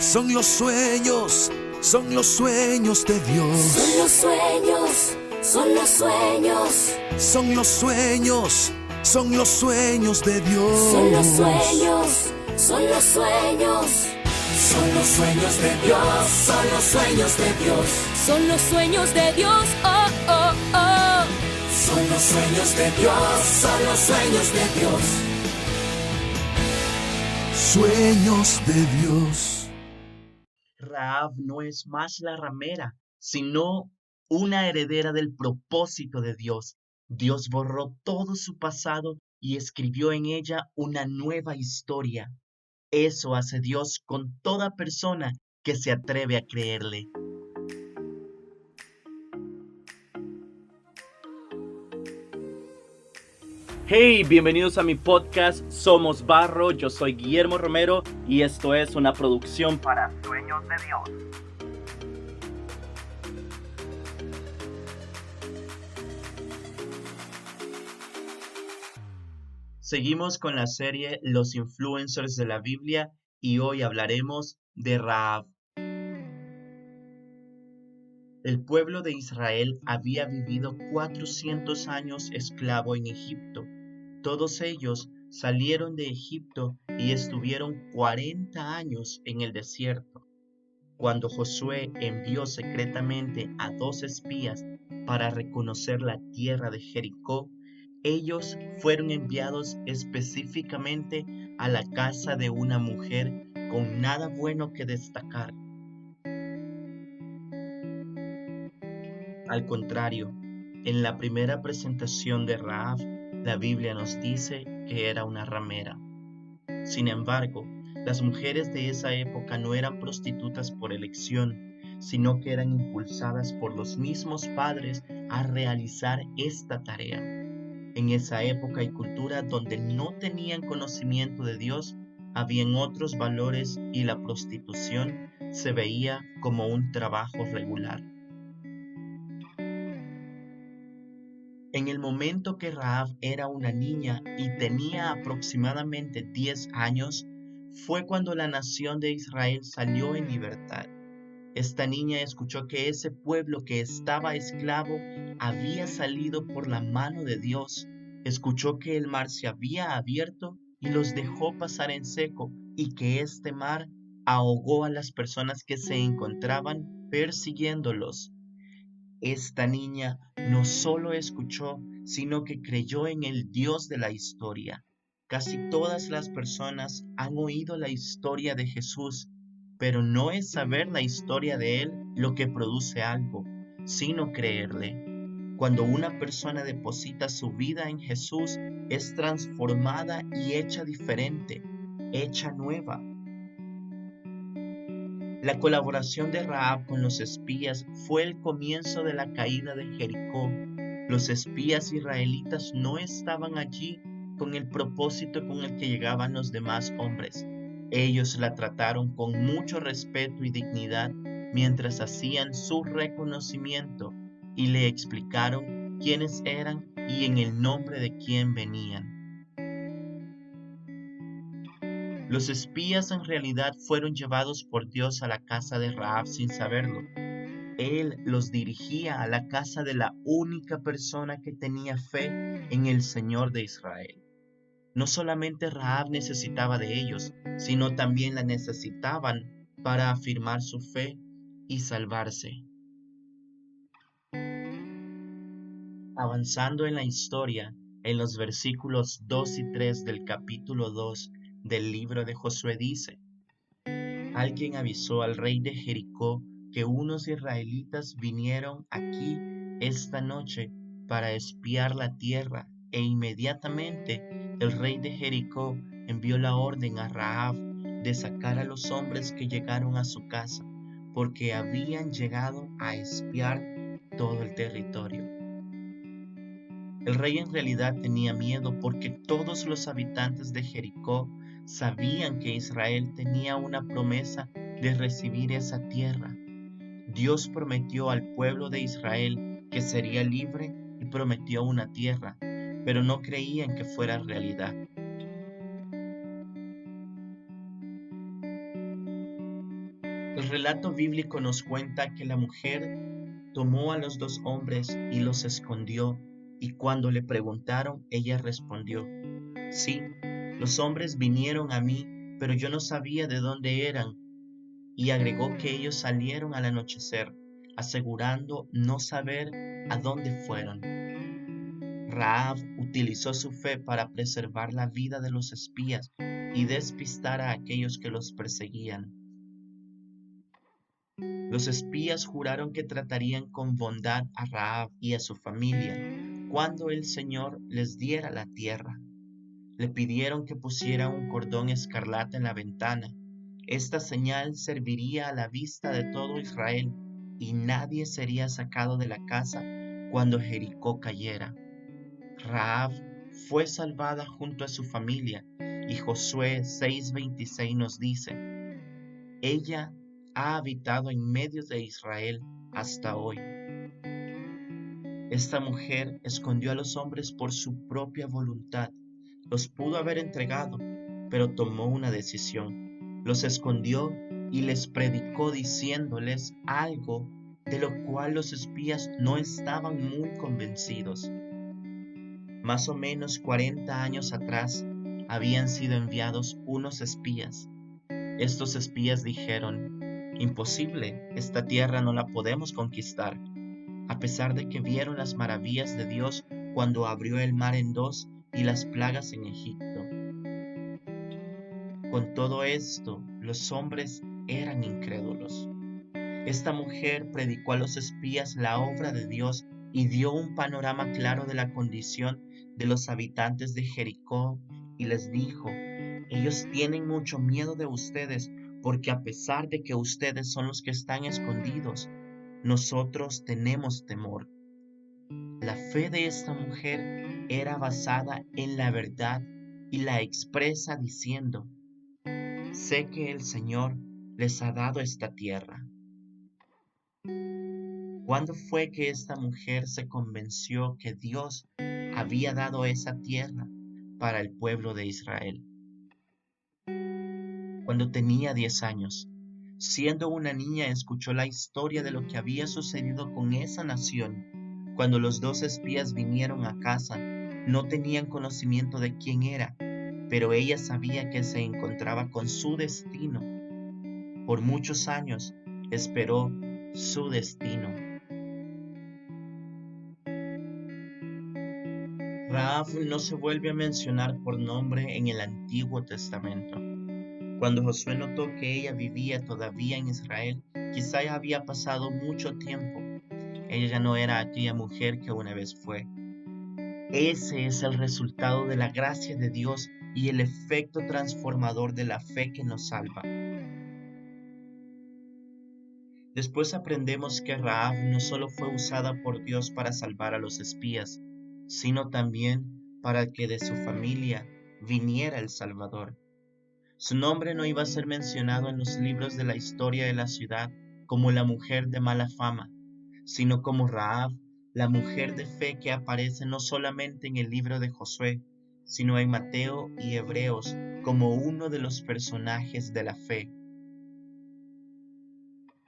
Son los sueños de Dios. Son los sueños, son los sueños. Son los sueños de Dios. Son los sueños, son los sueños. Son los sueños de Dios, son los sueños de Dios. Son los sueños de Dios, oh, oh, oh. Son los sueños de Dios, son los sueños de Dios. Sueños de Dios. Rahab no es más la ramera, sino una heredera del propósito de Dios. Dios borró todo su pasado y escribió en ella una nueva historia. Eso hace Dios con toda persona que se atreve a creerle. Hey, bienvenidos a mi podcast Somos Barro. Yo soy Guillermo Romero y esto es una producción para Sueños de Dios. Seguimos con la serie Los Influencers de la Biblia y hoy hablaremos de Rahab. El pueblo de Israel había vivido 400 años esclavo en Egipto. Todos ellos salieron de Egipto y estuvieron 40 años en el desierto. Cuando Josué envió secretamente a 2 espías para reconocer la tierra de Jericó, ellos fueron enviados específicamente a la casa de una mujer con nada bueno que destacar. Al contrario, en la primera presentación de Rahab, la Biblia nos dice que era una ramera. Sin embargo, las mujeres de esa época no eran prostitutas por elección, sino que eran impulsadas por los mismos padres a realizar esta tarea. En esa época y cultura donde no tenían conocimiento de Dios, habían otros valores y la prostitución se veía como un trabajo regular. En el momento que Rahab era una niña y tenía aproximadamente 10 años, fue cuando la nación de Israel salió en libertad. Esta niña escuchó que ese pueblo que estaba esclavo había salido por la mano de Dios. Escuchó que el mar se había abierto y los dejó pasar en seco y que este mar ahogó a las personas que se encontraban persiguiéndolos. Esta niña no solo escuchó, sino que creyó en el Dios de la historia. Casi todas las personas han oído la historia de Jesús, pero no es saber la historia de Él lo que produce algo, sino creerle. Cuando una persona deposita su vida en Jesús, es transformada y hecha diferente, hecha nueva. La colaboración de Rahab con los espías fue el comienzo de la caída de Jericó. Los espías israelitas no estaban allí con el propósito con el que llegaban los demás hombres. Ellos la trataron con mucho respeto y dignidad mientras hacían su reconocimiento y le explicaron quiénes eran y en el nombre de quién venían. Los espías en realidad fueron llevados por Dios a la casa de Rahab sin saberlo. Él los dirigía a la casa de la única persona que tenía fe en el Señor de Israel. No solamente Rahab necesitaba de ellos, sino también la necesitaban para afirmar su fe y salvarse. Avanzando en la historia, en los versículos 2 y 3 del capítulo 2 del libro de Josué dice: Alguien avisó al rey de Jericó que unos israelitas vinieron aquí esta noche para espiar la tierra, e inmediatamente el rey de Jericó envió la orden a Rahab de sacar a los hombres que llegaron a su casa, porque habían llegado a espiar todo el territorio. El rey en realidad tenía miedo porque todos los habitantes de Jericó sabían que Israel tenía una promesa de recibir esa tierra. Dios prometió al pueblo de Israel que sería libre y prometió una tierra, pero no creían que fuera realidad. El relato bíblico nos cuenta que la mujer tomó a los dos hombres y los escondió, y cuando le preguntaron, ella respondió: sí, los hombres vinieron a mí, pero yo no sabía de dónde eran. Y agregó que ellos salieron al anochecer, asegurando no saber a dónde fueron. Rahab utilizó su fe para preservar la vida de los espías y despistar a aquellos que los perseguían. Los espías juraron que tratarían con bondad a Rahab y a su familia cuando el Señor les diera la tierra. Le pidieron que pusiera un cordón escarlata en la ventana. Esta señal serviría a la vista de todo Israel y nadie sería sacado de la casa cuando Jericó cayera. Rahab fue salvada junto a su familia y Josué 6:26 nos dice: ella ha habitado en medio de Israel hasta hoy. Esta mujer escondió a los hombres por su propia voluntad. Los pudo haber entregado, pero tomó una decisión. Los escondió y les predicó diciéndoles algo de lo cual los espías no estaban muy convencidos. Más o menos 40 años atrás habían sido enviados unos espías. Estos espías dijeron: imposible, esta tierra no la podemos conquistar, a pesar de que vieron las maravillas de Dios cuando abrió el mar en dos y las plagas en Egipto. Con todo esto, los hombres eran incrédulos. Esta mujer predicó a los espías la obra de Dios y dio un panorama claro de la condición de los habitantes de Jericó y les dijo: ellos tienen mucho miedo de ustedes porque a pesar de que ustedes son los que están escondidos, nosotros tenemos temor. La fe de esta mujer era basada en la verdad y la expresa diciendo: sé que el Señor les ha dado esta tierra. ¿Cuándo fue que esta mujer se convenció que Dios había dado esa tierra para el pueblo de Israel? Cuando tenía 10 años. Siendo una niña, escuchó la historia de lo que había sucedido con esa nación. Cuando los dos espías vinieron a casa, no tenían conocimiento de quién era, pero ella sabía que se encontraba con su destino. Por muchos años esperó su destino. Rahab no se vuelve a mencionar por nombre en el Antiguo Testamento. Cuando Josué notó que ella vivía todavía en Israel, quizá ya había pasado mucho tiempo. Ella ya no era aquella mujer que una vez fue. Ese es el resultado de la gracia de Dios y el efecto transformador de la fe que nos salva. Después aprendemos que Rahab no solo fue usada por Dios para salvar a los espías, sino también para que de su familia viniera el Salvador. Su nombre no iba a ser mencionado en los libros de la historia de la ciudad como la mujer de mala fama, sino como Rahab, la mujer de fe que aparece no solamente en el libro de Josué, sino en Mateo y Hebreos como uno de los personajes de la fe.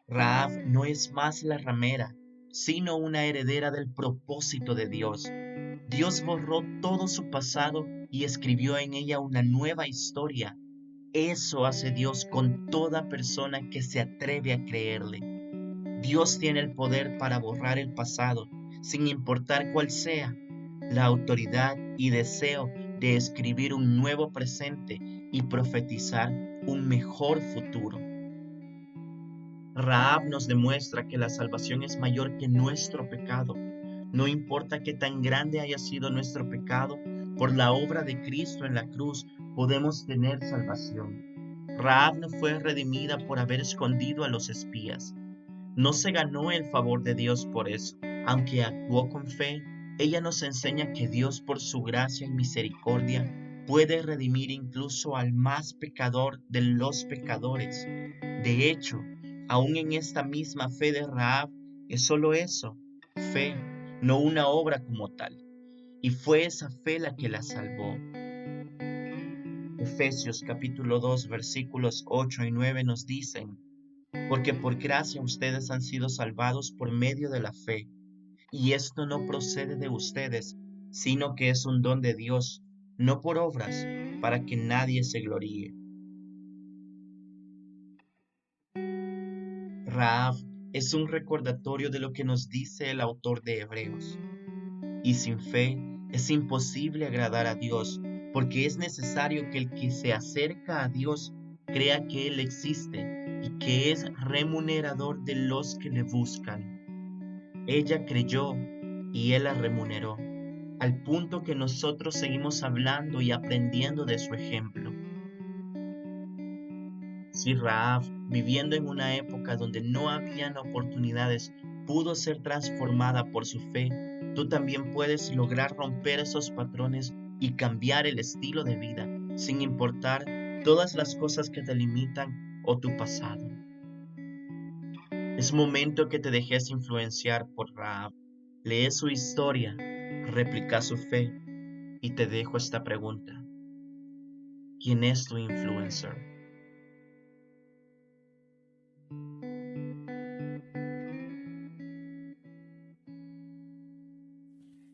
Rahab no es más la ramera, sino una heredera del propósito de Dios. Dios borró todo su pasado y escribió en ella una nueva historia. Eso hace Dios con toda persona que se atreve a creerle. Dios tiene el poder para borrar el pasado, sin importar cuál sea, la autoridad y deseo de escribir un nuevo presente y profetizar un mejor futuro. Rahab nos demuestra que la salvación es mayor que nuestro pecado. No importa qué tan grande haya sido nuestro pecado, por la obra de Cristo en la cruz podemos tener salvación. Rahab no fue redimida por haber escondido a los espías. No se ganó el favor de Dios por eso. Aunque actuó con fe, ella nos enseña que Dios, por su gracia y misericordia, puede redimir incluso al más pecador de los pecadores. De hecho, aún en esta misma fe de Rahab, es solo eso, fe, no una obra como tal. Y fue esa fe la que la salvó. Efesios capítulo 2 versículos 8 y 9 nos dicen: porque por gracia ustedes han sido salvados por medio de la fe. Y esto no procede de ustedes, sino que es un don de Dios, no por obras, para que nadie se gloríe. Rahab es un recordatorio de lo que nos dice el autor de Hebreos. Y sin fe es imposible agradar a Dios, porque es necesario que el que se acerca a Dios crea que Él existe y que es remunerador de los que le buscan. Ella creyó y Él la remuneró, al punto que nosotros seguimos hablando y aprendiendo de su ejemplo. Si Rahab, viviendo en una época donde no habían oportunidades, pudo ser transformada por su fe, tú también puedes lograr romper esos patrones y cambiar el estilo de vida, sin importar todas las cosas que te limitan o tu pasado. Es momento que te dejes influenciar por Rahab. Lee su historia, replica su fe y te dejo esta pregunta. ¿Quién es tu influencer?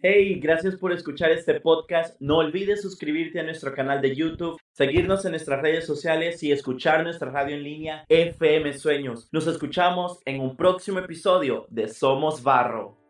Hey, gracias por escuchar este podcast. No olvides suscribirte a nuestro canal de YouTube, seguirnos en nuestras redes sociales y escuchar nuestra radio en línea FM Sueños. Nos escuchamos en un próximo episodio de Somos Barro.